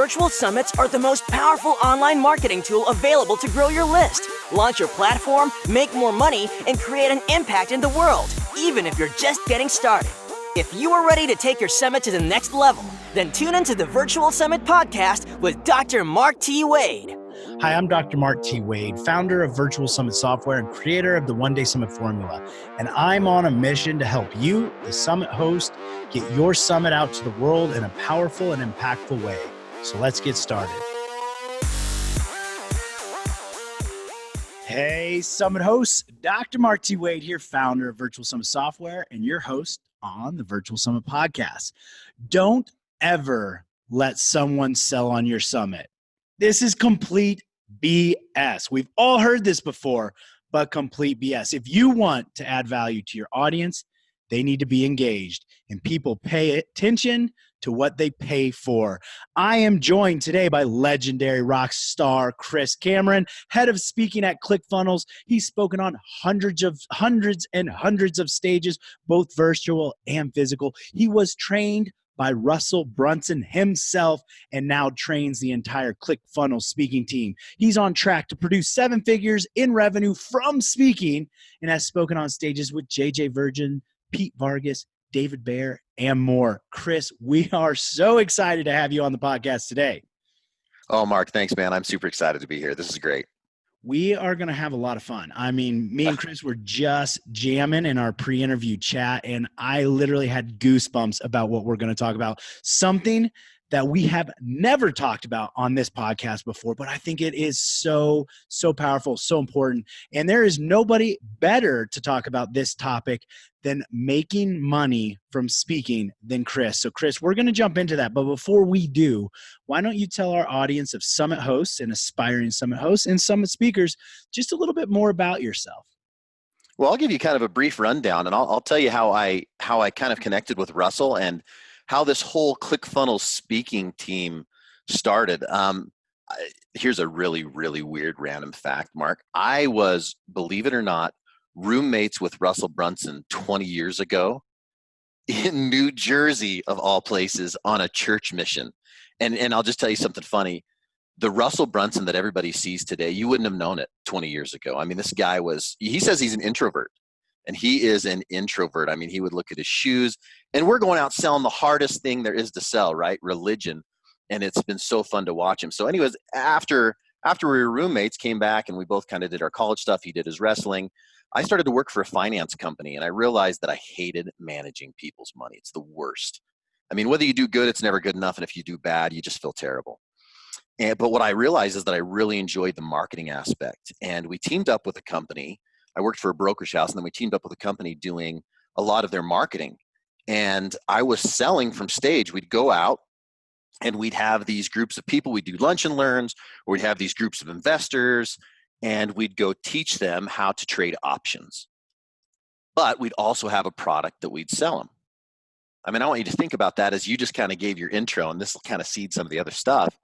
Virtual summits are the most powerful online marketing tool available to grow your list, launch your platform, make more money, and create an impact in the world, even if you're just getting started. If you are ready to take your summit to the next level, then tune into the Virtual Summit podcast with Dr. Mark T. Wade. Hi, I'm Dr. Mark T. Wade, founder of Virtual Summit Software and creator of the One Day Summit Formula. And I'm on a mission to help you, the summit host, get your summit out to the world in a powerful and impactful way. So let's get started. Hey, summit hosts, Dr. Mark T. Wade here, founder of Virtual Summit Software and your host on the Virtual Summit podcast. Don't ever let someone sell on your summit. This is complete BS. We've all heard this before, but complete BS. If you want to add value to your audience, they need to be engaged, and people pay attention to what they pay for. I am joined today by legendary rock star Chris Cameron, head of speaking at ClickFunnels. He's spoken on hundreds and hundreds of stages, both virtual and physical. He was trained by Russell Brunson himself and now trains the entire ClickFunnels speaking team. He's on track to produce 7 figures in revenue from speaking and has spoken on stages with JJ Virgin, Pete Vargas, David Bayer, and more. Chris, we are so excited to have you on the podcast today. Oh, Mark, thanks, man. I'm super excited to be here. This is great. We are going to have a lot of fun. I mean, me and Chris were just jamming in our pre-interview chat, and I literally had goosebumps about what we're going to talk about. Something that we have never talked about on this podcast before, but I think it is so powerful, so important. And there is nobody better to talk about this topic than making money from speaking than Chris. So Chris, we're going to jump into that. But before we do, why don't you tell our audience of summit hosts and aspiring summit hosts and summit speakers just a little bit more about yourself? Well, I'll give you kind of a brief rundown, and I'll tell you how I kind of connected with Russell and how this whole ClickFunnels speaking team started. Here's a really, really weird random fact, Mark. I was, believe it or not, roommates with Russell Brunson 20 years ago in New Jersey, of all places, on a church mission. And I'll just tell you something funny. The Russell Brunson that everybody sees today, you wouldn't have known it 20 years ago. I mean, this guy he says he's an introvert. And he is an introvert. I mean, he would look at his shoes, and we're going out selling the hardest thing there is to sell, right? Religion. And it's been so fun to watch him. So anyways, after we were roommates, came back and we both kind of did our college stuff. He did his wrestling. I started to work for a finance company, and I realized that I hated managing people's money. It's the worst. I mean, whether you do good, it's never good enough. And if you do bad, you just feel terrible. But what I realized is that I really enjoyed the marketing aspect. And we teamed up with a company. I worked for a brokerage house, and then we teamed up with a company doing a lot of their marketing. And I was selling from stage. We'd go out and we'd have these groups of people. We'd do lunch and learns, or we'd have these groups of investors, and we'd go teach them how to trade options. But we'd also have a product that we'd sell them. I mean, I want you to think about that as you just kind of gave your intro, and this will kind of seed some of the other stuff,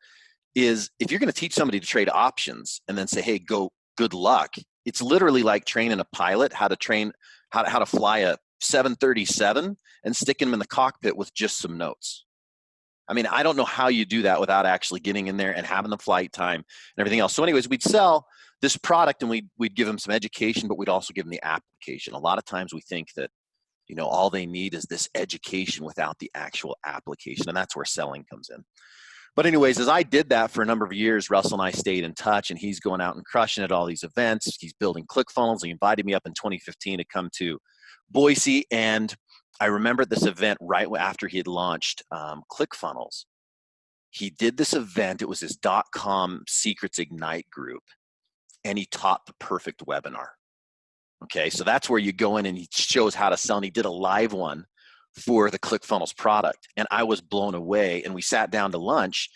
is if you're going to teach somebody to trade options and then say, hey, go, good luck. It's literally like training a pilot how to fly a 737 and sticking them in the cockpit with just some notes. I mean, I don't know how you do that without actually getting in there and having the flight time and everything else. So anyways, we'd sell this product and we'd give them some education, but we'd also give them the application. A lot of times we think that, all they need is this education without the actual application. And that's where selling comes in. But anyways, as I did that for a number of years, Russell and I stayed in touch, and he's going out and crushing at all these events. He's building ClickFunnels. He invited me up in 2015 to come to Boise. And I remember this event right after he had launched ClickFunnels. He did this event. It was his .com Secrets Ignite group, and he taught the perfect webinar. Okay, so that's where you go in and he shows how to sell. And he did a live one for the ClickFunnels product. And I was blown away. And we sat down to lunch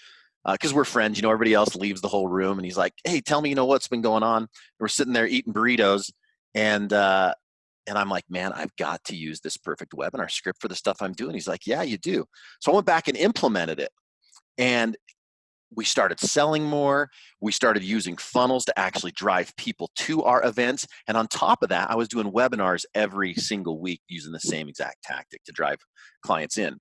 because we're friends, everybody else leaves the whole room. And he's like, hey, tell me, what's been going on? And we're sitting there eating burritos. And I'm like, man, I've got to use this perfect webinar script for the stuff I'm doing. He's like, yeah, you do. So I went back and implemented it. And we started selling more. We started using funnels to actually drive people to our events. And on top of that, I was doing webinars every single week using the same exact tactic to drive clients in.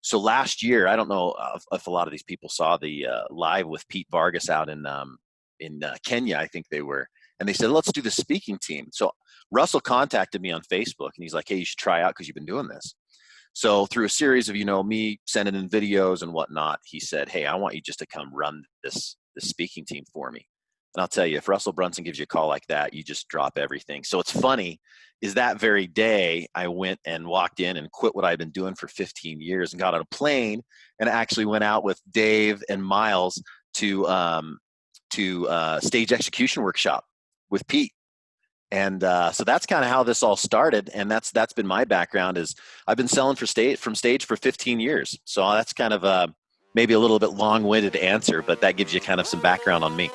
So last year, I don't know if a lot of these people saw the live with Pete Vargas out in Kenya, I think they were. And they said, let's do the speaking team. So Russell contacted me on Facebook and he's like, hey, you should try out because you've been doing this. So through a series of, me sending in videos and whatnot, he said, hey, I want you just to come run this speaking team for me. And I'll tell you, if Russell Brunson gives you a call like that, you just drop everything. So it's funny is that very day I went and walked in and quit what I'd been doing for 15 years and got on a plane and actually went out with Dave and Miles to stage execution workshop with Pete. And so that's kind of how this all started. And that's been my background is I've been selling from stage for 15 years. So that's kind of maybe a little bit long-winded answer, but that gives you kind of some background on me.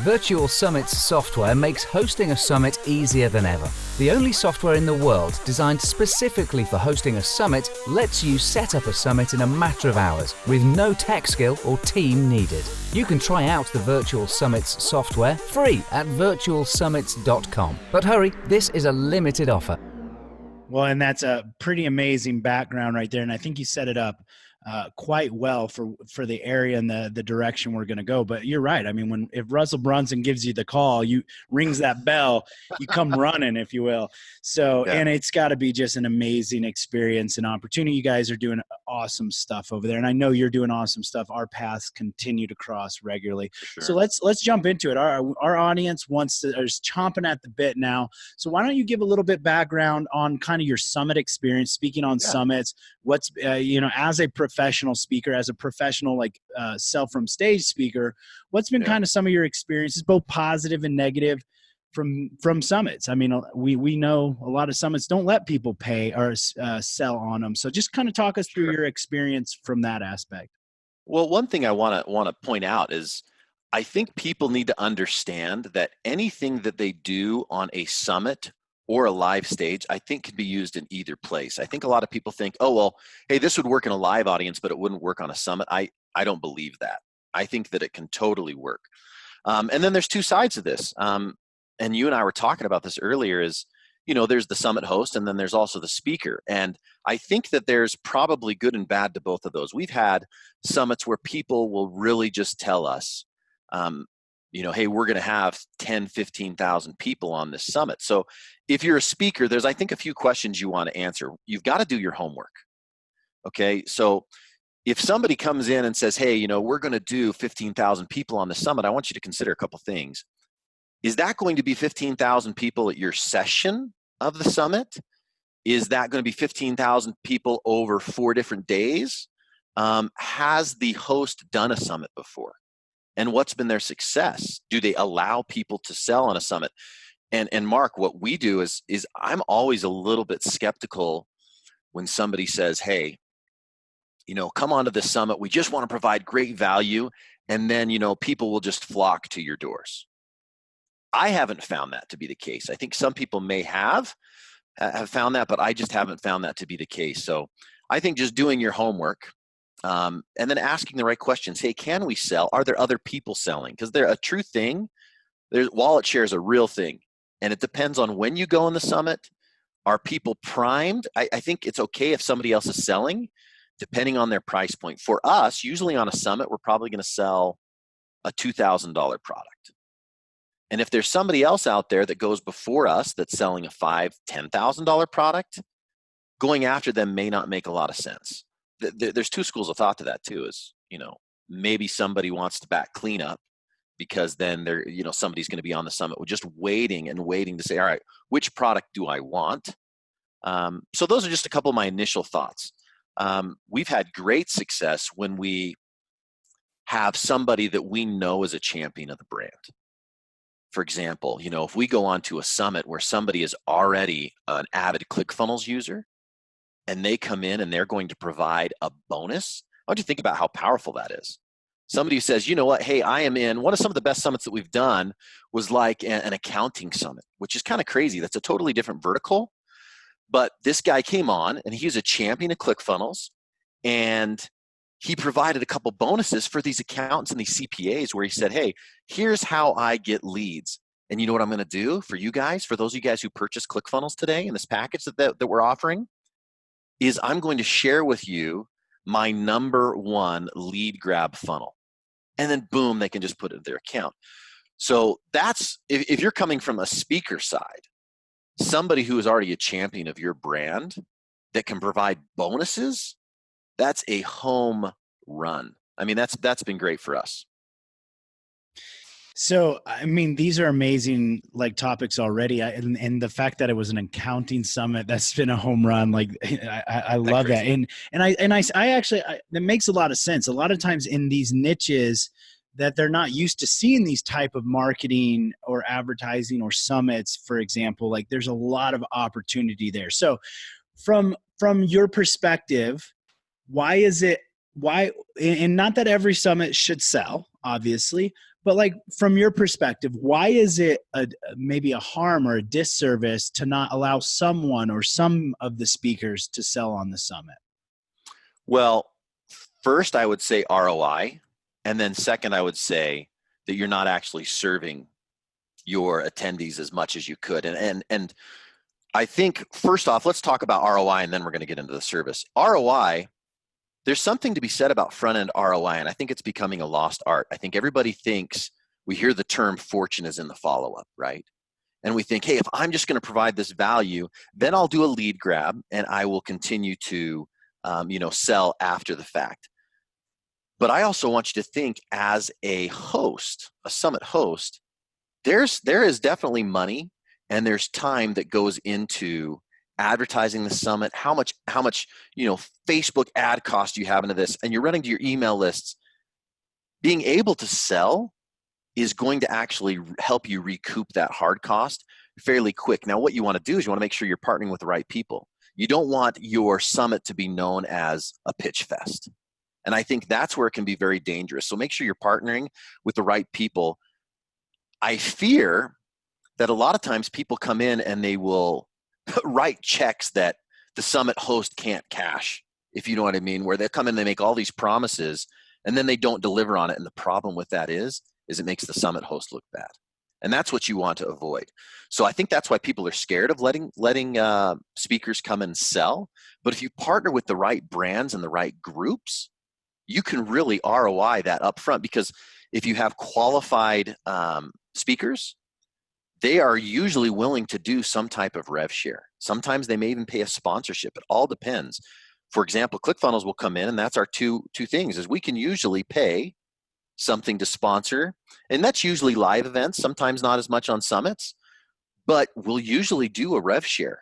Virtual Summit's software makes hosting a summit easier than ever. The only software in the world designed specifically for hosting a summit lets you set up a summit in a matter of hours with no tech skill or team needed. You can try out the Virtual Summit's software free at virtualsummits.com. But hurry, this is a limited offer. Well, and that's a pretty amazing background right there. And I think you set it up quite well for the area and the direction we're going to go. But you're right. I mean, if Russell Brunson gives you the call, you rings that bell, you come running, if you will. So, yeah. And it's got to be just an amazing experience and opportunity. You guys are doing awesome stuff over there. And I know you're doing awesome stuff. Our paths continue to cross regularly. Sure. So let's jump into it. Our audience is chomping at the bit now. So why don't you give a little bit background on kind of your summit experience, speaking on summits, what's, as a professional speaker, as a professional, sell from stage speaker, what's been kind of some of your experiences, both positive and negative from summits? I mean, we know a lot of summits don't let people pay or sell on them. So just kind of talk us through your experience from that aspect. Well, one thing I want to point out is I think people need to understand that anything that they do on a summit or a live stage, I think can be used in either place. I think a lot of people think, oh, well, hey, this would work in a live audience, but it wouldn't work on a summit. I don't believe that. I think that it can totally work. And then there's two sides of this. And you and I were talking about this earlier is, there's the summit host and then there's also the speaker. And I think that there's probably good and bad to both of those. We've had summits where people will really just tell us, hey, we're going to have 10, 15,000 people on this summit. So if you're a speaker, there's, I think, a few questions you want to answer. You've got to do your homework. Okay. So if somebody comes in and says, hey, we're going to do 15,000 people on the summit, I want you to consider a couple things. Is that going to be 15,000 people at your session of the summit? Is that going to be 15,000 people over 4 different days? Has the host done a summit before? And what's been their success? Do they allow people to sell on a summit? And Mark, what we do is I'm always a little bit skeptical when somebody says, hey, come onto this summit. We just want to provide great value. And then, people will just flock to your doors. I haven't found that to be the case. I think some people may have found that, but I just haven't found that to be the case. So I think just doing your homework, and then asking the right questions. Hey, can we sell? Are there other people selling? Because they're a true thing. Wallet share is a real thing. And it depends on when you go on the summit. Are people primed? I think it's okay if somebody else is selling, depending on their price point. For us, usually on a summit, we're probably going to sell a $2,000 product. And if there's somebody else out there that goes before us that's selling a $5,000, $10,000 product, going after them may not make a lot of sense. There's two schools of thought to that too, is, maybe somebody wants to back cleanup because then somebody's going to be on the summit. We're just waiting to say, all right, which product do I want? So those are just a couple of my initial thoughts. We've had great success when we have somebody that we know is a champion of the brand. For example, if we go on to a summit where somebody is already an avid ClickFunnels user and they come in and they're going to provide a bonus, I want you to think about how powerful that is. Somebody who says, you know what, hey, I am in one of some of the best summits that we've done was like an accounting summit, which is kind of crazy. That's a totally different vertical. But this guy came on and he was a champion of ClickFunnels. And he provided a couple bonuses for these accountants and these CPAs where he said, hey, here's how I get leads. And you know what I'm going to do for you guys, for those of you guys who purchased ClickFunnels today in this package that we're offering, is I'm going to share with you my #1 lead grab funnel. And then boom, they can just put it in their account. So that's, if you're coming from a speaker side, somebody who is already a champion of your brand that can provide bonuses, that's a home run. I mean, that's been great for us. So, I mean, these are amazing like topics already. And the fact that it was an accounting summit, that's been a home run. Like I love that. And I actually, that makes a lot of sense. A lot of times in these niches that they're not used to seeing these type of marketing or advertising or summits, for example, like there's a lot of opportunity there. So from your perspective, why, and not that every summit should sell, obviously, but like from your perspective, why is it maybe a harm or a disservice to not allow someone or some of the speakers to sell on the summit? Well, first I would say ROI. And then second, I would say that you're not actually serving your attendees as much as you could. And I think first off, let's talk about ROI and then we're going to get into the service. ROI, there's something to be said about front-end ROI, and I think it's becoming a lost art. I think everybody thinks, we hear the term fortune is in the follow-up, right? And we think, hey, if I'm just going to provide this value, then I'll do a lead grab and I will continue to sell after the fact. But I also want you to think as a host, a summit host, there is definitely money and there's time that goes into advertising the summit, how much Facebook ad cost you have into this, and you're running to your email lists. Being able to sell is going to actually help you recoup that hard cost fairly quick. Now, what you want to do is you want to make sure you're partnering with the right people. You don't want your summit to be known as a pitch fest. And I think that's where it can be very dangerous. So make sure you're partnering with the right people. I fear that a lot of times people come in and they will write checks that the summit host can't cash, if you know what I mean, where they come in, they make all these promises and then they don't deliver on it. And the problem with that is it makes the summit host look bad. And that's what you want to avoid. So I think that's why people are scared of letting speakers come and sell. But if you partner with the right brands and the right groups, you can really ROI that up front, because if you have qualified speakers, they are usually willing to do some type of rev share. Sometimes they may even pay a sponsorship. It all depends. For example, ClickFunnels will come in, and that's our two things, is we can usually pay something to sponsor, and that's usually live events, sometimes not as much on summits, but we'll usually do a rev share.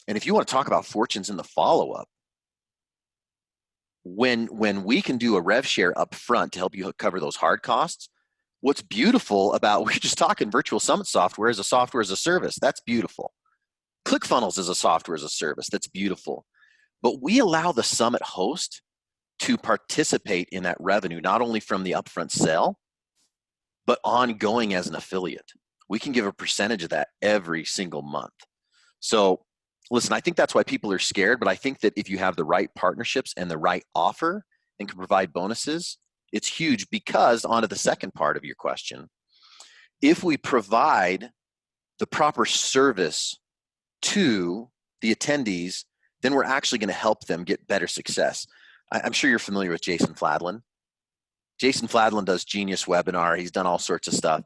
And if you want to talk about fortunes in the follow-up, when we can do a rev share up front to help you cover those hard costs, what's beautiful about, we're just talking virtual summit software as a software as a service. That's beautiful. ClickFunnels is a software as a service. That's beautiful. But we allow the summit host to participate in that revenue, not only from the upfront sale, but ongoing as an affiliate. We can give a percentage of that every single month. So listen, I think that's why people are scared, but I think that if you have the right partnerships and the right offer and can provide bonuses, it's huge. Because onto the second part of your question, if we provide the proper service to the attendees, then we're actually going to help them get better success. I'm sure you're familiar with Jason Fladlin. Jason Fladlin does Genius Webinar. He's done all sorts of stuff.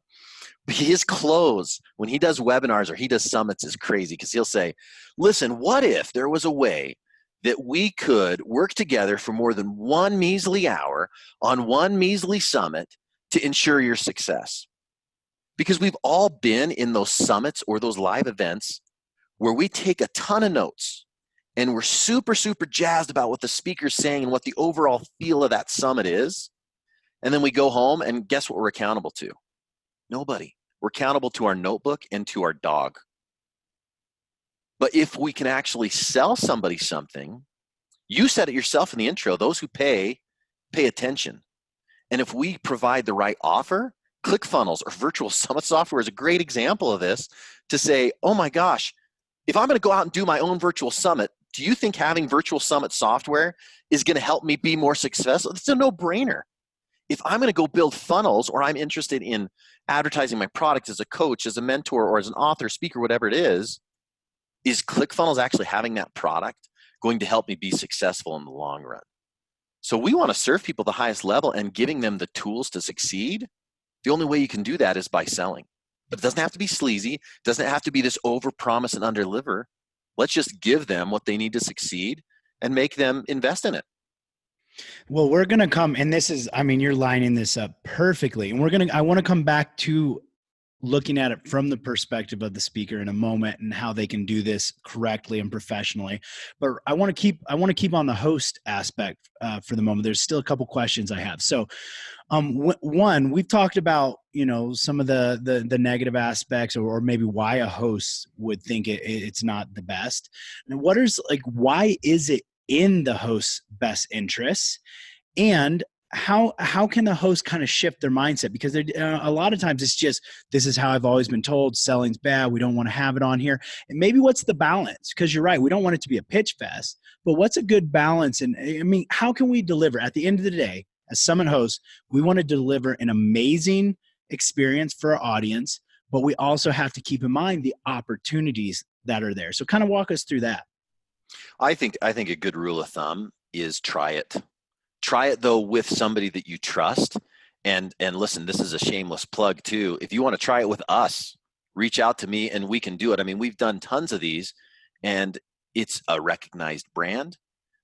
But his close, when he does webinars or he does summits, is crazy, because he'll say, listen, what if there was a way that we could work together for more than one measly hour on one measly summit to ensure your success? Because we've all been in those summits or those live events where we take a ton of notes and we're super, super jazzed about what the speaker's saying and what the overall feel of that summit is. And then we go home, and guess what we're accountable to? Nobody. We're accountable to our notebook and to our dog. But if we can actually sell somebody something, you said it yourself in the intro, those who pay attention. And if we provide the right offer, ClickFunnels or virtual summit software is a great example of this, to say, oh my gosh, if I'm going to go out and do my own virtual summit, do you think having Virtual Summit software is going to help me be more successful? It's a no-brainer. If I'm going to go build funnels, or I'm interested in advertising my product as a coach, as a mentor, or as an author, speaker, whatever it is ClickFunnels actually having that product going to help me be successful in the long run? So we want to serve people the highest level, and giving them the tools to succeed. The only way you can do that is by selling. But it doesn't have to be sleazy. It doesn't have to be this over-promise and under-deliver. Let's just give them what they need to succeed and make them invest in it. Well, we're going to come, and this is, I mean, you're lining this up perfectly. And I want to come back to looking at it from the perspective of the speaker in a moment, and how they can do this correctly and professionally. But I want to keep on the host aspect for the moment. There's still a couple questions I have. So one, we've talked about, some of the negative aspects, or maybe why a host would think it's not the best. And why is it in the host's best interests? And how can the host kind of shift their mindset? Because a lot of times it's just, this is how I've always been told, selling's bad, we don't want to have it on here. And maybe what's the balance? Because you're right, we don't want it to be a pitch fest, but what's a good balance? And I mean, how can we deliver? At the end of the day, as Summit hosts, we want to deliver an amazing experience for our audience, but we also have to keep in mind the opportunities that are there. So kind of walk us through that. I think a good rule of thumb is try it. Try it, though, with somebody that you trust. And listen, this is a shameless plug too. If you want to try it with us, reach out to me and we can do it. I mean, we've done tons of these, and it's a recognized brand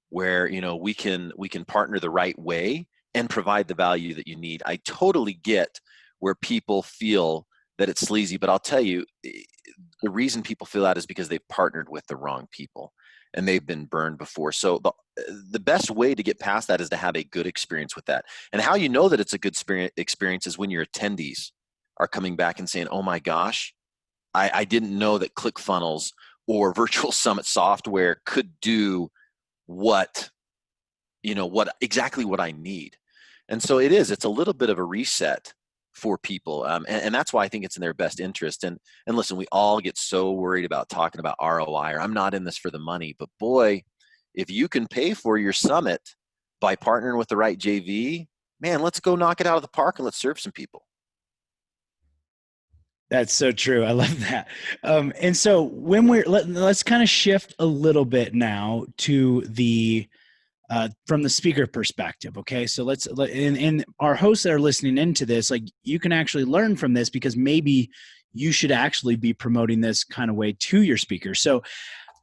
where, we can partner the right way and provide the value that you need. I totally get where people feel that it's sleazy, but I'll tell you, the reason people feel that is because they've partnered with the wrong people and they've been burned before. So the best way to get past that is to have a good experience with that. And how you know that it's a good experience is when your attendees are coming back and saying, oh my gosh, I didn't know that ClickFunnels or Virtual Summit software could do exactly what I need. And so it's a little bit of a reset for people. And that's why I think it's in their best interest. And listen, we all get so worried about talking about ROI, or I'm not in this for the money, but boy, if you can pay for your summit by partnering with the right JV, man, let's go knock it out of the park and let's serve some people. That's so true. I love that. And so when let's kind of shift a little bit now to from the speaker perspective. Okay. So and our hosts that are listening into this, like, you can actually learn from this, because maybe you should actually be promoting this kind of way to your speakers. So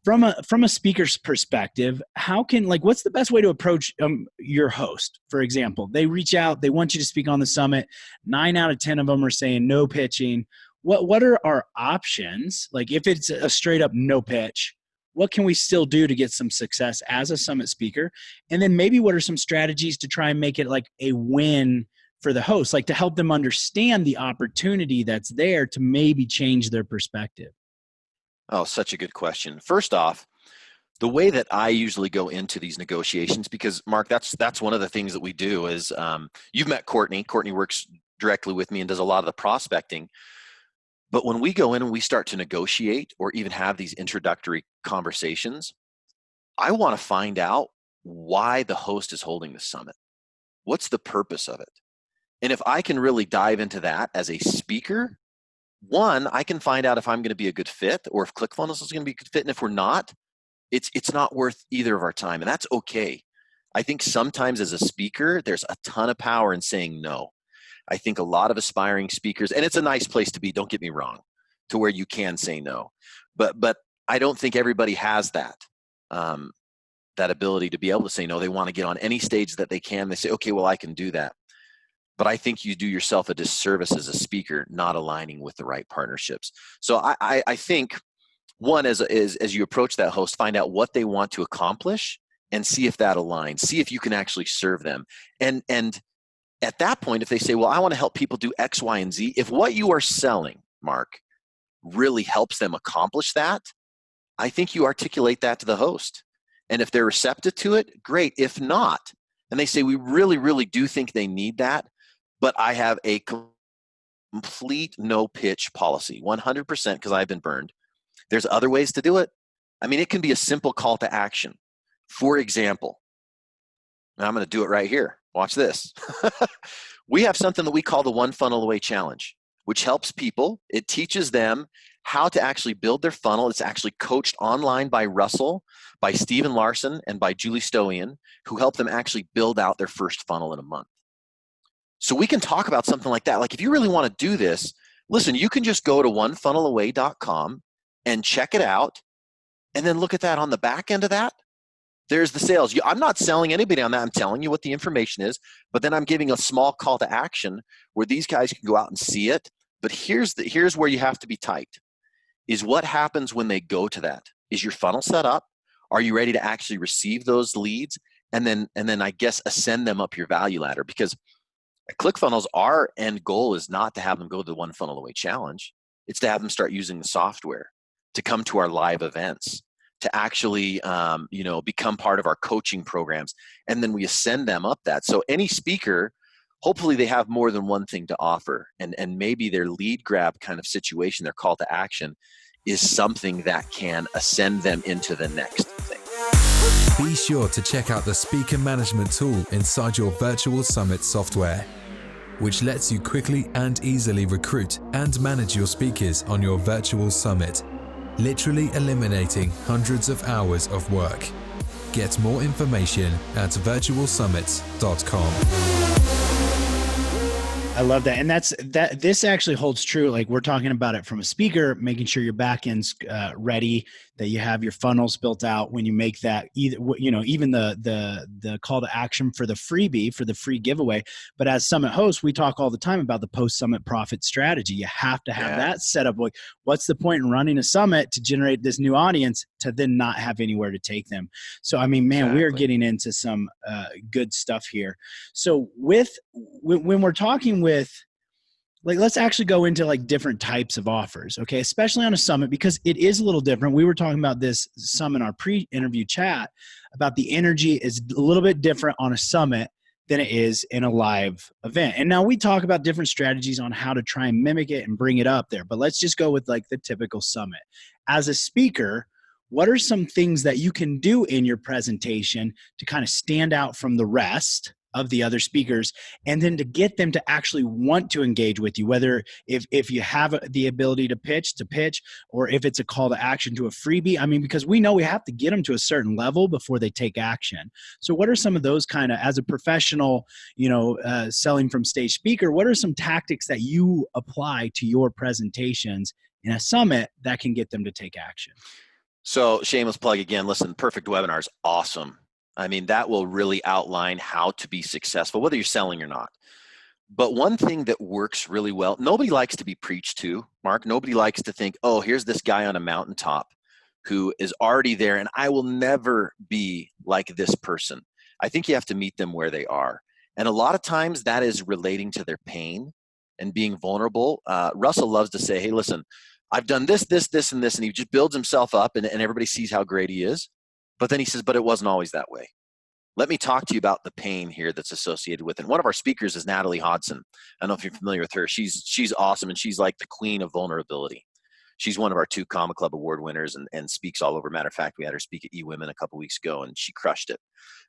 from a speaker's perspective, what's the best way to approach your host? For example, they reach out, they want you to speak on the summit. 9 out of 10 of them are saying no pitching. What are our options? Like, if it's a straight up no pitch, what can we still do to get some success as a summit speaker? And then maybe what are some strategies to try and make it like a win for the host, like to help them understand the opportunity that's there to maybe change their perspective? Oh, such a good question. First off, the way that I usually go into these negotiations, because Mark, that's one of the things that we do is, you've met Courtney. Courtney works directly with me and does a lot of the prospecting. But when we go in and we start to negotiate or even have these introductory conversations, I want to find out why the host is holding the summit. What's the purpose of it? And if I can really dive into that as a speaker, one, I can find out if I'm going to be a good fit, or if ClickFunnels is going to be a good fit. And if we're not, it's not worth either of our time. And that's okay. I think sometimes as a speaker, there's a ton of power in saying no. I think a lot of aspiring speakers, and it's a nice place to be, don't get me wrong, to where you can say no. But I don't think everybody has that ability to be able to say no. They want to get on any stage that they can. They say, okay, well, I can do that. But I think you do yourself a disservice as a speaker not aligning with the right partnerships. So I think, one, as you approach that host, find out what they want to accomplish and see if that aligns. See if you can actually serve them. And at that point, if they say, well, I want to help people do X, Y, and Z, if what you are selling, Mark, really helps them accomplish that, I think you articulate that to the host. And if they're receptive to it, great. If not, and they say, we really, really do think they need that, but I have a complete no pitch policy, 100%, because I've been burned. There's other ways to do it. I mean, it can be a simple call to action. For example, and I'm going to do it right here. Watch this. We have something that we call the One Funnel Away Challenge, which helps people. It teaches them how to actually build their funnel. It's actually coached online by Russell, by Steven Larson, and by Julie Stoian, who help them actually build out their first funnel in a month. So we can talk about something like that. Like if you really want to do this, listen, you can just go to onefunnelaway.com and check it out. And then look at that on the back end of that. There's the sales. I'm not selling anybody on that. I'm telling you what the information is, but then I'm giving a small call to action where these guys can go out and see it. But here's where you have to be tight, is what happens when they go to that. Is your funnel set up? Are you ready to actually receive those leads? And then I guess ascend them up your value ladder, because at ClickFunnels, our end goal is not to have them go to the One Funnel Away Challenge. It's to have them start using the software, to come to our live events, to actually become part of our coaching programs. And then we ascend them up that. So any speaker, hopefully they have more than one thing to offer. And maybe their lead grab kind of situation, their call to action, is something that can ascend them into the next thing. Be sure to check out the speaker management tool inside your Virtual Summit software, which lets you quickly and easily recruit and manage your speakers on your Virtual Summit, literally eliminating hundreds of hours of work. Get more information at virtualsummits.com. I love that. And this actually holds true. Like we're talking about it from a speaker, making sure your back end's ready, that you have your funnels built out when you make that even the call to action for the freebie, for the free giveaway. But as summit hosts, we talk all the time about the post-summit profit strategy. You have to have that set up. Like, what's the point in running a summit to generate this new audience to then not have anywhere to take them? So, I mean, man, we are getting into some good stuff here. So when we're talking with, like, let's actually go into like different types of offers, okay? Especially on a summit, because it is a little different. We were talking about this some in our pre-interview chat about the energy is a little bit different on a summit than it is in a live event. And now we talk about different strategies on how to try and mimic it and bring it up there. But let's just go with like the typical summit. As a speaker, what are some things that you can do in your presentation to kind of stand out from the rest of the other speakers, and then to get them to actually want to engage with you, whether if you have the ability to pitch, or if it's a call to action to a freebie? I mean, because we know we have to get them to a certain level before they take action. So what are some of those kind of, as a professional, selling from stage speaker, what are some tactics that you apply to your presentations in a summit that can get them to take action? So shameless plug again, listen, Perfect Webinar is awesome. I mean, that will really outline how to be successful, whether you're selling or not. But one thing that works really well, nobody likes to be preached to, Mark. Nobody likes to think, oh, here's this guy on a mountaintop who is already there, and I will never be like this person. I think you have to meet them where they are. And a lot of times that is relating to their pain and being vulnerable. Russell loves to say, hey, listen, I've done this, and this, and he just builds himself up, and everybody sees how great he is. But then he says, but it wasn't always that way. Let me talk to you about the pain here that's associated with it. And one of our speakers is Natalie Hodson. I don't know if you're familiar with her. She's awesome, and she's like the queen of vulnerability. She's one of our 2 Comma Club award winners and speaks all over. Matter of fact, we had her speak at eWomen a couple weeks ago, and she crushed it.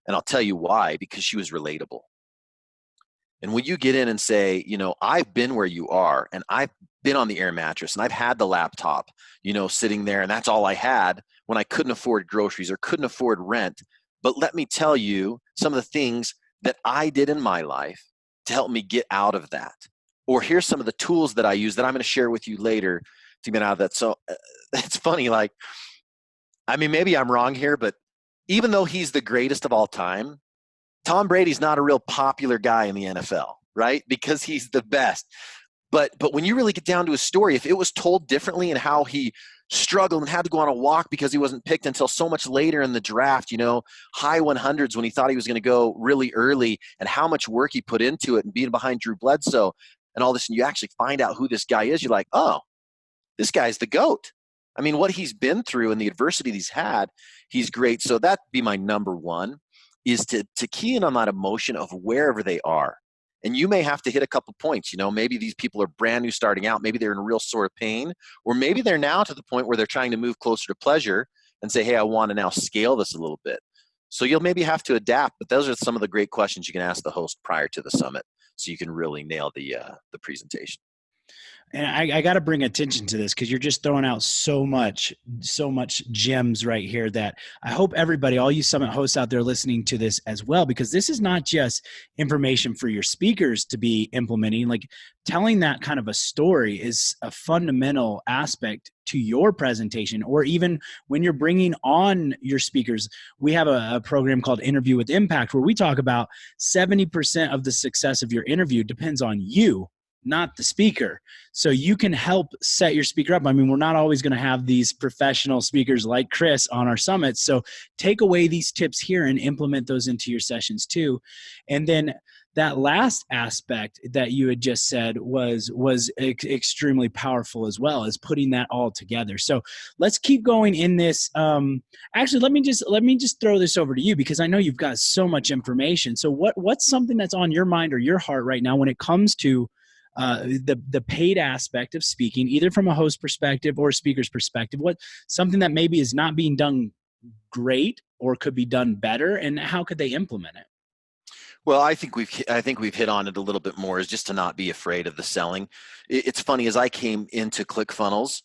And I'll tell you why, because she was relatable. And when you get in and say, I've been where you are, and I've been on the air mattress, and I've had the laptop, sitting there, and that's all I had when I couldn't afford groceries or couldn't afford rent. But let me tell you some of the things that I did in my life to help me get out of that. Or here's some of the tools that I use that I'm going to share with you later to get out of that. So it's funny, maybe I'm wrong here, but even though he's the greatest of all time, Tom Brady's not a real popular guy in the NFL, right? Because he's the best. But when you really get down to his story, if it was told differently and how he struggled and had to go on a walk because he wasn't picked until so much later in the draft, high 100s when he thought he was going to go really early, and how much work he put into it and being behind Drew Bledsoe and all this, and you actually find out who this guy is, you're like, oh, this guy's the GOAT. I mean, what he's been through and the adversity he's had, he's great. So that'd be my number one, is to key in on that emotion of wherever they are. And you may have to hit a couple points. Maybe these people are brand new starting out. Maybe they're in a real sort of pain, or maybe they're now to the point where they're trying to move closer to pleasure. and say, hey, I want to now scale this a little bit. So you'll maybe have to adapt, but those are some of the great questions you can ask the host prior to the summit so you can really nail the presentation. And I got to bring attention to this because you're just throwing out so much gems right here that I hope everybody, all you summit hosts out there listening to this as well, because this is not just information for your speakers to be implementing. Like telling that kind of a story is a fundamental aspect to your presentation, or even when you're bringing on your speakers. We have a program called Interview with Impact where we talk about 70% of the success of your interview depends on you, not the speaker. So you can help set your speaker up. I mean, we're not always going to have these professional speakers like Chris on our summits. So take away these tips here and implement those into your sessions too. And then that last aspect that you had just said was extremely powerful as well, as putting that all together. So let's keep going in this. Actually, let me just throw this over to you, because I know you've got so much information. So what's something that's on your mind or your heart right now when it comes to the paid aspect of speaking, either from a host perspective or a speaker's perspective? What something that maybe is not being done great or could be done better, and how could they implement it? Well, I think we've hit on it a little bit more, is just to not be afraid of the selling. It's funny, as I came into ClickFunnels,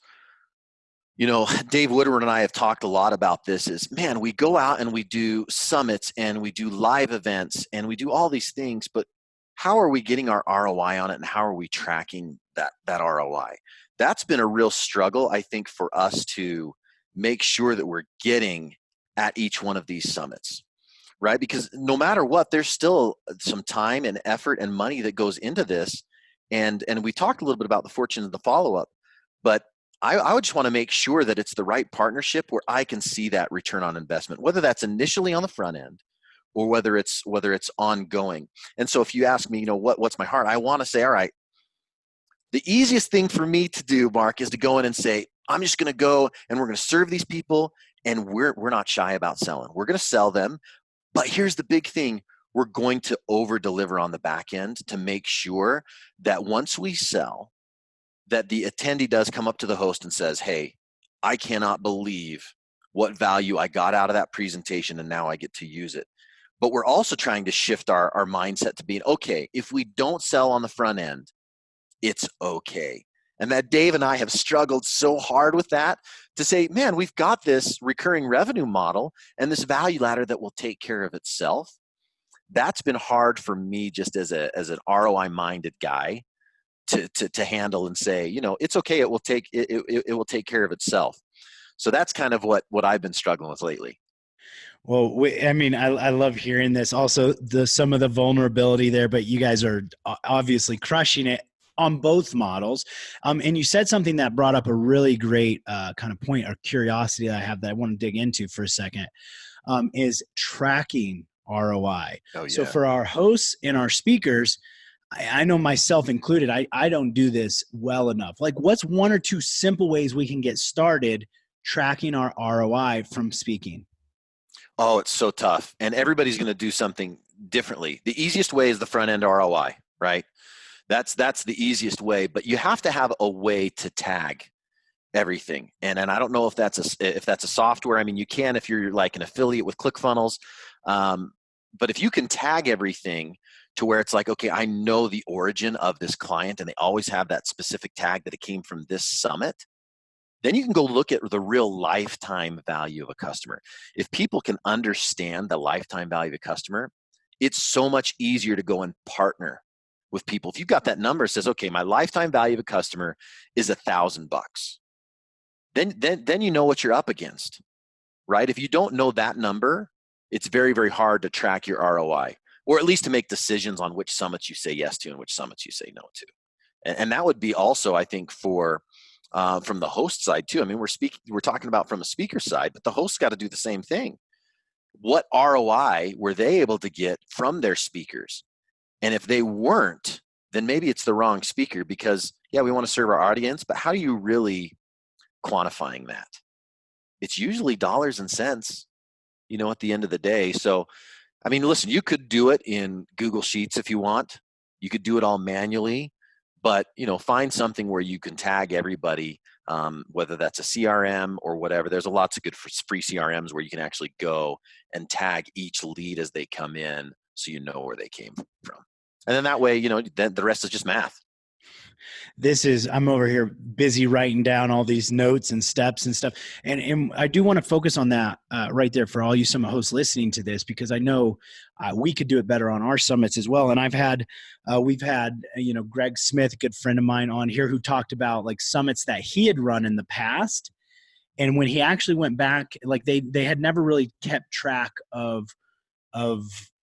Dave Woodward and I have talked a lot about this. Is, man, we go out and we do summits and we do live events and we do all these things, but how are we getting our ROI on it, and how are we tracking that ROI? That's been a real struggle, I think, for us to make sure that we're getting at each one of these summits, right? Because no matter what, there's still some time and effort and money that goes into this. And we talked a little bit about the fortune of the follow-up, but I would just want to make sure that it's the right partnership where I can see that return on investment, whether that's initially on the front end or whether it's ongoing. And so if you ask me, what's my heart? I want to say, all right, the easiest thing for me to do, Mark, is to go in and say, I'm just going to go and we're going to serve these people, and we're not shy about selling. We're going to sell them. But here's the big thing. We're going to over deliver on the back end to make sure that once we sell, that the attendee does come up to the host and says, hey, I cannot believe what value I got out of that presentation, and now I get to use it. But we're also trying to shift our mindset to being, okay, if we don't sell on the front end, it's okay. And that Dave and I have struggled so hard with that, to say, man, we've got this recurring revenue model and this value ladder that will take care of itself. That's been hard for me, just as an ROI minded guy, to handle and say, it's okay. It will take care of itself. So that's kind of what I've been struggling with lately. Well, I love hearing this. Also, some of the vulnerability there, but you guys are obviously crushing it on both models. And you said something that brought up a really great kind of point or curiosity that I have that I want to dig into for a second, is tracking ROI. Oh, yeah. So for our hosts and our speakers, I know myself included, I don't do this well enough. Like, what's one or two simple ways we can get started tracking our ROI from speaking? Oh, it's so tough. And everybody's going to do something differently. The easiest way is the front end ROI, right? That's the easiest way, but you have to have a way to tag everything. And I don't know if that's a software. I mean, you can if you're like an affiliate with ClickFunnels. But if you can tag everything to where it's like, okay, I know the origin of this client and they always have that specific tag that it came from this summit, then you can go look at the real lifetime value of a customer. If people can understand the lifetime value of a customer, it's so much easier to go and partner with people. If you've got that number, it says, okay, my lifetime value of a customer is $1,000. Then you know what you're up against, right? If you don't know that number, it's very, very hard to track your ROI, or at least to make decisions on which summits you say yes to and which summits you say no to. And that would be also, I think, for from the host side too. I mean, we're talking about from a speaker side, but the host's got to do the same thing. What ROI were they able to get from their speakers? And if they weren't, then maybe it's the wrong speaker, because yeah, we want to serve our audience, but how are you really quantifying that? It's usually dollars and cents, at the end of the day. So, I mean, listen, you could do it in Google Sheets if you want. You could do it all manually, but find something where you can tag everybody whether that's a CRM or whatever. There's lots of good free CRMs where you can actually go and tag each lead as they come in so you know where they came from. And then that way, then the rest is just math. I'm over here busy writing down all these notes and steps and stuff. And I do want to focus on that right there for all you summit hosts listening to this, because I know we could do it better on our summits as well. And we've had, Greg Smith, a good friend of mine on here, who talked about like summits that he had run in the past. And when he actually went back, like they had never really kept track of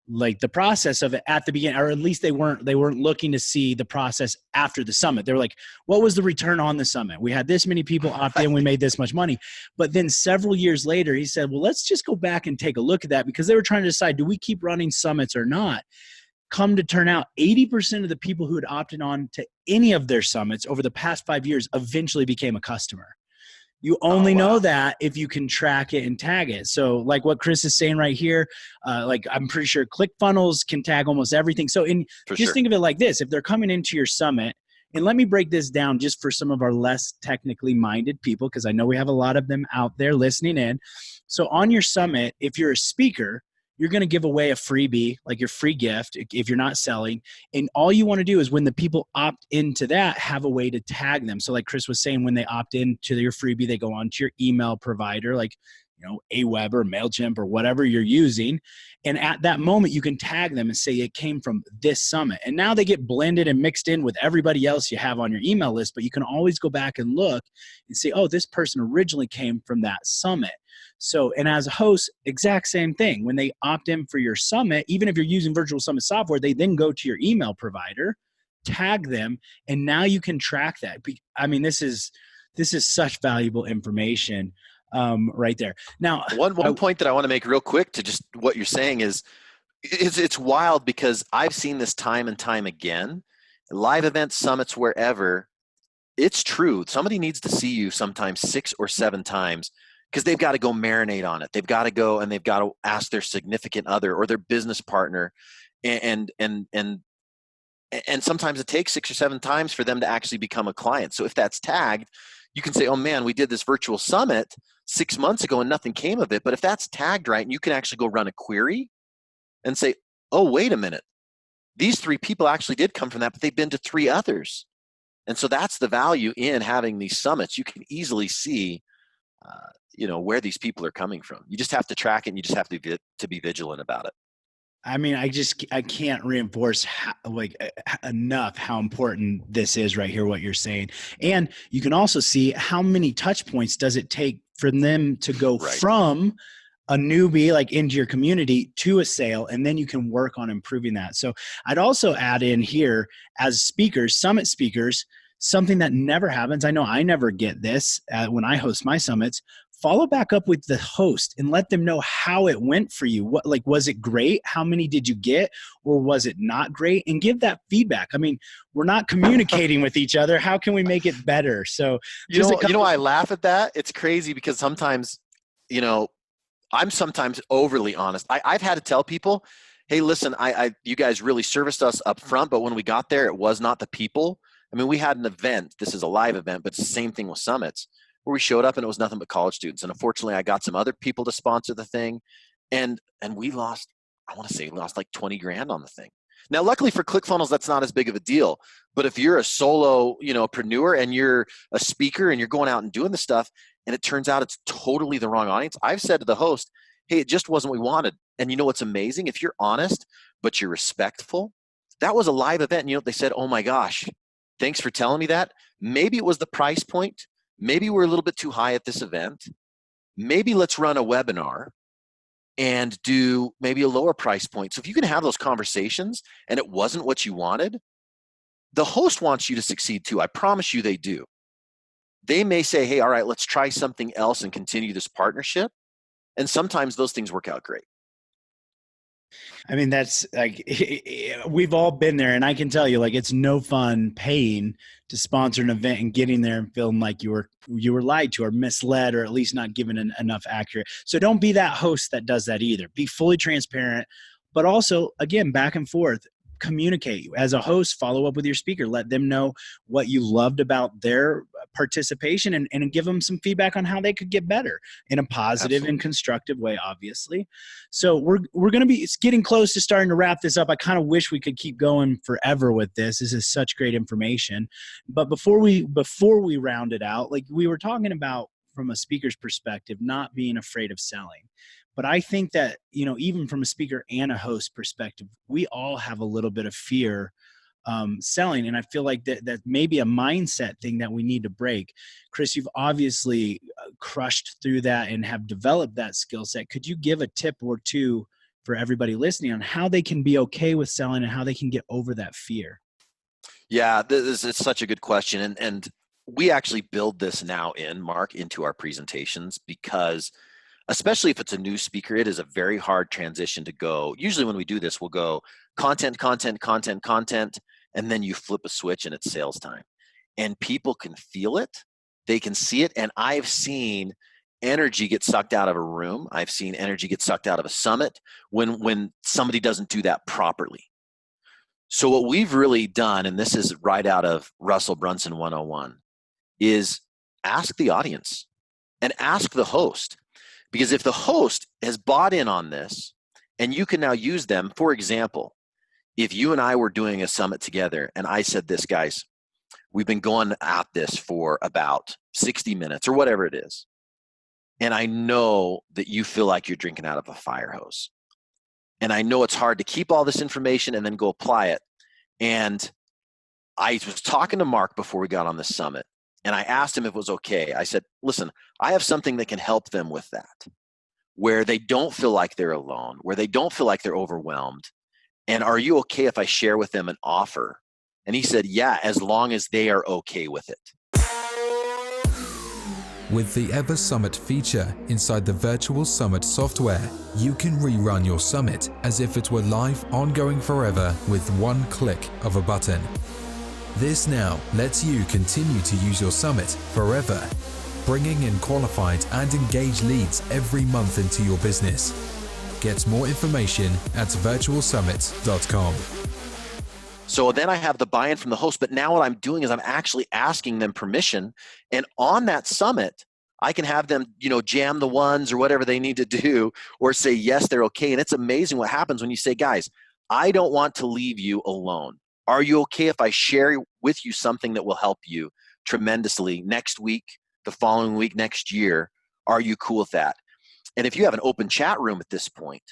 like the process of it at the beginning, or at least they weren't looking to see the process after the summit. They were like, what was the return on the summit? We had this many people opt in, we made this much money. But then several years later, he said, well, let's just go back and take a look at that, because they were trying to decide, do we keep running summits or not? Come to turn out, 80% of the people who had opted on to any of their summits over the past 5 years eventually became a customer. You only know that if you can track it and tag it. So like what Chris is saying right here, like I'm pretty sure ClickFunnels can tag almost everything. So think of it like this. If they're coming into your summit, and let me break this down just for some of our less technically minded people, because I know we have a lot of them out there listening in. So on your summit, if you're a speaker, you're going to give away a freebie, like your free gift, if you're not selling. And all you want to do is when the people opt into that, have a way to tag them. So like Chris was saying, when they opt into your freebie, they go on to your email provider, like, Aweber or MailChimp or whatever you're using. And at that moment, you can tag them and say it came from this summit. And now they get blended and mixed in with everybody else you have on your email list, but you can always go back and look and say, oh, this person originally came from that summit. So, and as a host, exact same thing. When they opt in for your summit, even if you're using Virtual Summit software, they then go to your email provider, tag them, and now you can track that. I mean, this is such valuable information right there. Now, one point that I want to make real quick to just what you're saying is it's wild, because I've seen this time and time again, live events, summits, wherever. It's true. Somebody needs to see you sometimes 6 or 7 times, because they've got to go marinate on it. They've got to go and they've got to ask their significant other or their business partner. And sometimes it takes 6 or 7 times for them to actually become a client. So if that's tagged, you can say, oh man, we did this virtual summit 6 months ago and nothing came of it. But if that's tagged right, and you can actually go run a query and say, oh, wait a minute, these 3 people actually did come from that, but they've been to 3 others. And so that's the value in having these summits. You can easily see where these people are coming from. You just have to track it, and you just have to be vigilant about it. I mean, I can't reinforce enough how important this is right here, what you're saying. And you can also see how many touch points does it take for them to go from a newbie, like into your community, to a sale, and then you can work on improving that. So I'd also add in here, as speakers, summit speakers, something that never happens. I know I never get this when I host my summits. Follow back up with the host and let them know how it went for you. What, like, was it great? How many did you get? Or was it not great? And give that feedback. I mean, we're not communicating with each other. How can we make it better? So I laugh at that. It's crazy because sometimes, I'm sometimes overly honest. I've had to tell people, hey, listen, you guys really serviced us up front, but when we got there, it was not the people. I mean, we had an event. This is a live event, but it's the same thing with summits, where we showed up and it was nothing but college students. And unfortunately, I got some other people to sponsor the thing, and we lost like 20 grand on the thing. Now, luckily for ClickFunnels, that's not as big of a deal. But if you're a solo, preneur, and you're a speaker and you're going out and doing the stuff, and it turns out it's totally the wrong audience, I've said to the host, hey, it just wasn't what we wanted. And you know what's amazing? If you're honest, but you're respectful, that was a live event. And they said, oh my gosh, thanks for telling me that. Maybe it was the price point. Maybe we're a little bit too high at this event. Maybe let's run a webinar and do maybe a lower price point. So if you can have those conversations and it wasn't what you wanted, the host wants you to succeed too. I promise you they do. They may say, hey, all right, let's try something else and continue this partnership. And sometimes those things work out great. I mean, that's like, we've all been there, and I can tell you, like, it's no fun paying to sponsor an event and getting there and feeling like you were lied to or misled, or at least not given enough accurate. So don't be that host that does that either. Be fully transparent, but also, again, back and forth. Communicate. As a host, follow up with your speaker. Let them know what you loved about their participation and give them some feedback on how they could get better in a positive Absolutely. and constructive way, obviously. So we're going to be getting close to starting to wrap this up. I kind of wish we could keep going forever with this. This is such great information. But before we round it out, like we were talking about from a speaker's perspective, not being afraid of selling. But I think that, even from a speaker and a host perspective, we all have a little bit of fear selling. And I feel like that may be a mindset thing that we need to break. Chris, you've obviously crushed through that and have developed that skill set. Could you give a tip or two for everybody listening on how they can be okay with selling and how they can get over that fear? Yeah, it's such a good question. And we actually build this now into our presentations, because especially if it's a new speaker, it is a very hard transition to go. Usually when we do this, we'll go content, and then you flip a switch and it's sales time. And people can feel it, they can see it. And I've seen energy get sucked out of a room. I've seen energy get sucked out of a summit when somebody doesn't do that properly. So what we've really done, and this is right out of Russell Brunson 101, is ask the audience and ask the host. Because if the host has bought in on this and you can now use them, for example, if you and I were doing a summit together and I said this, guys, we've been going at this for about 60 minutes or whatever it is. And I know that you feel like you're drinking out of a fire hose. And I know it's hard to keep all this information and then go apply it. And I was talking to Mark before we got on the summit. And I asked him if it was okay. I said, listen, I have something that can help them with that, where they don't feel like they're alone, where they don't feel like they're overwhelmed. And are you okay if I share with them an offer? And he said, yeah, as long as they are okay with it. With the Ever Summit feature inside the Virtual Summit software, you can rerun your summit as if it were live, ongoing forever with one click of a button. This now lets you continue to use your summit forever, bringing in qualified and engaged leads every month into your business. Get more information at virtualsummit.com. So then I have the buy-in from the host, but now what I'm doing is I'm actually asking them permission. And on that summit, I can have them, jam the ones or whatever they need to do, or say, yes, they're okay. And it's amazing what happens when you say, guys, I don't want to leave you alone. Are you okay if I share with you something that will help you tremendously next week, the following week, next year? Are you cool with that? And if you have an open chat room at this point,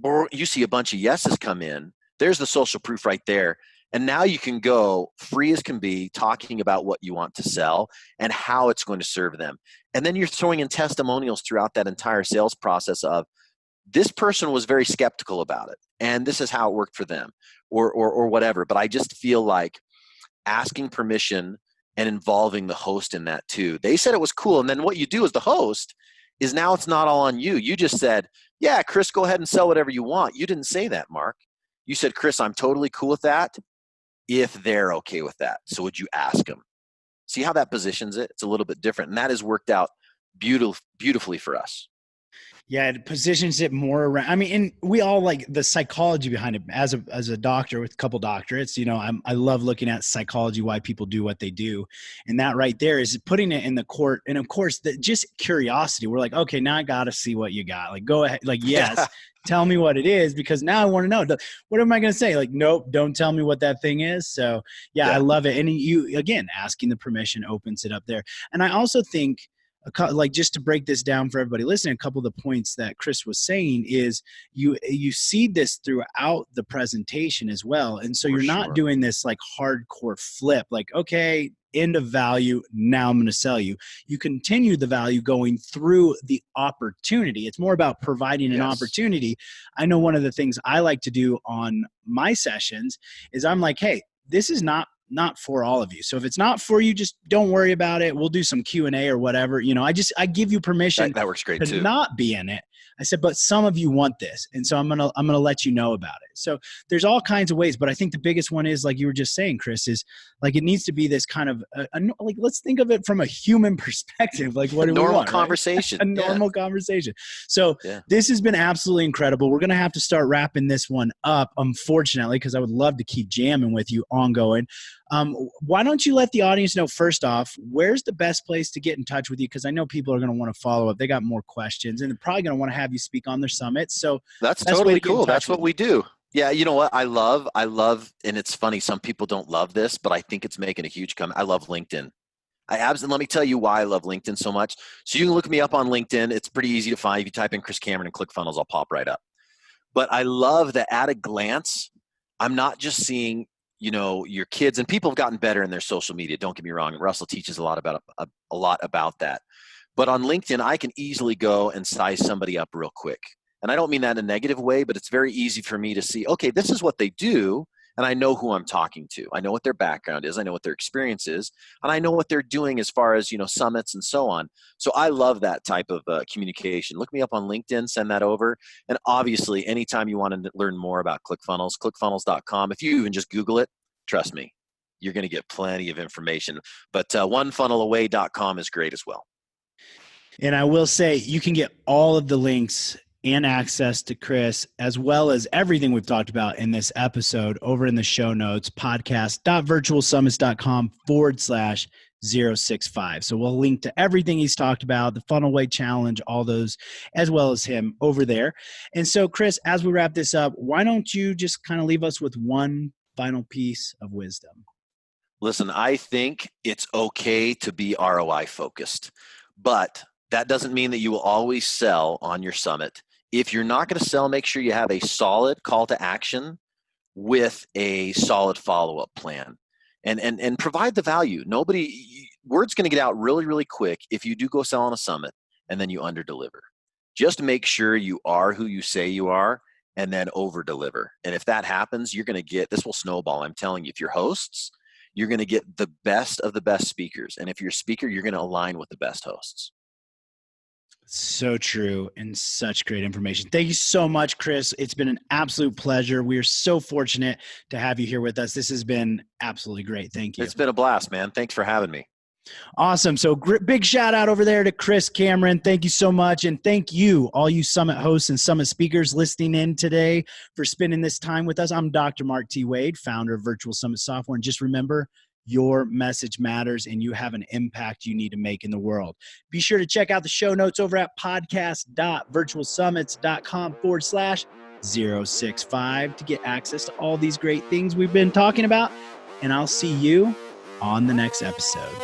or you see a bunch of yeses come in, there's the social proof right there. And now you can go free as can be, talking about what you want to sell and how it's going to serve them. And then you're throwing in testimonials throughout that entire sales process of, this person was very skeptical about it, and this is how it worked for them, or whatever. But I just feel like asking permission and involving the host in that too. They said it was cool. And then what you do as the host is now it's not all on you. You just said, yeah, Chris, go ahead and sell whatever you want. You didn't say that, Mark. You said, Chris, I'm totally cool with that if they're okay with that. So would you ask them? See how that positions it? It's a little bit different. And that has worked out beautifully for us. Yeah, it positions it more around. I mean, and we all like the psychology behind it. As a doctor with a couple doctorates, I love looking at psychology, why people do what they do, and that right there is putting it in the court. And of course, just curiosity. We're like, okay, now I got to see what you got. Like, go ahead. Like, yes, tell me what it is, because now I want to know. What am I going to say? Like, nope, don't tell me what that thing is. So yeah, I love it. And you again asking the permission opens it up there. And I also think, like, just to break this down for everybody listening, a couple of the points that Chris was saying is you see this throughout the presentation as well. And so you're not doing this like hardcore flip, like, okay, end of value, now I'm going to sell you. You continue the value going through the opportunity. It's more about providing an opportunity. I know one of the things I like to do on my sessions is I'm like, hey, this is not for all of you. So if it's not for you, just don't worry about it. We'll do some Q&A or whatever. I give you permission that works great to too. not be in it. I said, but some of you want this. And so I'm going to let you know about it. So there's all kinds of ways, but I think the biggest one is, like you were just saying, Chris, is like, it needs to be this kind of, like, let's think of it from a human perspective. Like, what do we normal want, conversation. Right? A normal conversation. So this has been absolutely incredible. We're going to have to start wrapping this one up, unfortunately, because I would love to keep jamming with you ongoing. Why don't you let the audience know, first off, where's the best place to get in touch with you? Because I know people are going to want to follow up. They got more questions, and they're probably going to want to have you speak on their summit. So that's totally cool. That's what we do. Yeah, you know what? I love, and it's funny, some people don't love this, but I think it's making a huge comeback. I love LinkedIn. Let me tell you why I love LinkedIn so much. So you can look me up on LinkedIn. It's pretty easy to find. If you type in Chris Cameron and ClickFunnels, I'll pop right up. But I love that at a glance, I'm not just seeing, your kids, and people have gotten better in their social media. Don't get me wrong. Russell teaches a lot about that. But on LinkedIn, I can easily go and size somebody up real quick. And I don't mean that in a negative way, but it's very easy for me to see, okay, this is what they do. And I know who I'm talking to. I know what their background is. I know what their experience is. And I know what they're doing as far as, summits and so on. So I love that type of communication. Look me up on LinkedIn, send that over. And obviously, anytime you want to learn more about ClickFunnels, clickfunnels.com. If you even just Google it, trust me, you're going to get plenty of information. But onefunnelaway.com is great as well. And I will say, you can get all of the links and access to Chris, as well as everything we've talked about in this episode, over in the show notes, podcast.virtualsummits.com/065. So we'll link to everything he's talked about, the Funnel Way Challenge, all those, as well as him over there. And so, Chris, as we wrap this up, why don't you just kind of leave us with one final piece of wisdom? Listen, I think it's okay to be ROI focused, but that doesn't mean that you will always sell on your summit. If you're not going to sell, make sure you have a solid call to action with a solid follow-up plan, and provide the value. Word's going to get out really, really quick if you do go sell on a summit and then you under-deliver. Just make sure you are who you say you are, and then over-deliver. And if that happens, you're going to get, this will snowball. I'm telling you, if you're hosts, you're going to get the best of the best speakers. And if you're a speaker, you're going to align with the best hosts. So true, and such great information. Thank you so much, Chris. It's been an absolute pleasure. We are so fortunate to have you here with us. This has been absolutely great. Thank you. It's been a blast, man. Thanks for having me. Awesome. So big shout out over there to Chris Cameron. Thank you so much. And thank you, all you summit hosts and summit speakers listening in today, for spending this time with us. I'm Dr. Mark T. Wade, founder of Virtual Summit Software. And just remember, your message matters, and you have an impact you need to make in the world. Be sure to check out the show notes over at podcast.virtualsummits.com/065 to get access to all these great things we've been talking about. And I'll see you on the next episode.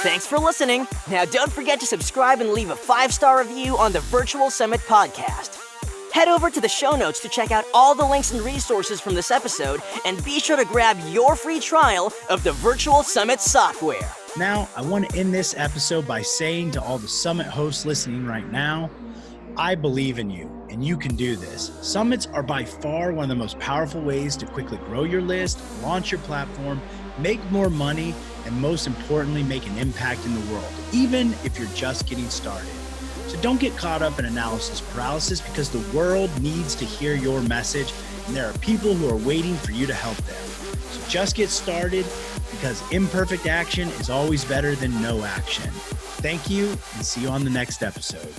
Thanks for listening. Now don't forget to subscribe and leave a 5-star review on the Virtual Summit podcast. Head over to the show notes to check out all the links and resources from this episode, and be sure to grab your free trial of the Virtual Summit software. Now, I want to end this episode by saying to all the summit hosts listening right now, I believe in you, and you can do this. Summits are by far one of the most powerful ways to quickly grow your list, launch your platform, make more money, and most importantly, make an impact in the world, even if you're just getting started. So don't get caught up in analysis paralysis, because the world needs to hear your message, and there are people who are waiting for you to help them. So just get started, because imperfect action is always better than no action. Thank you, and see you on the next episode.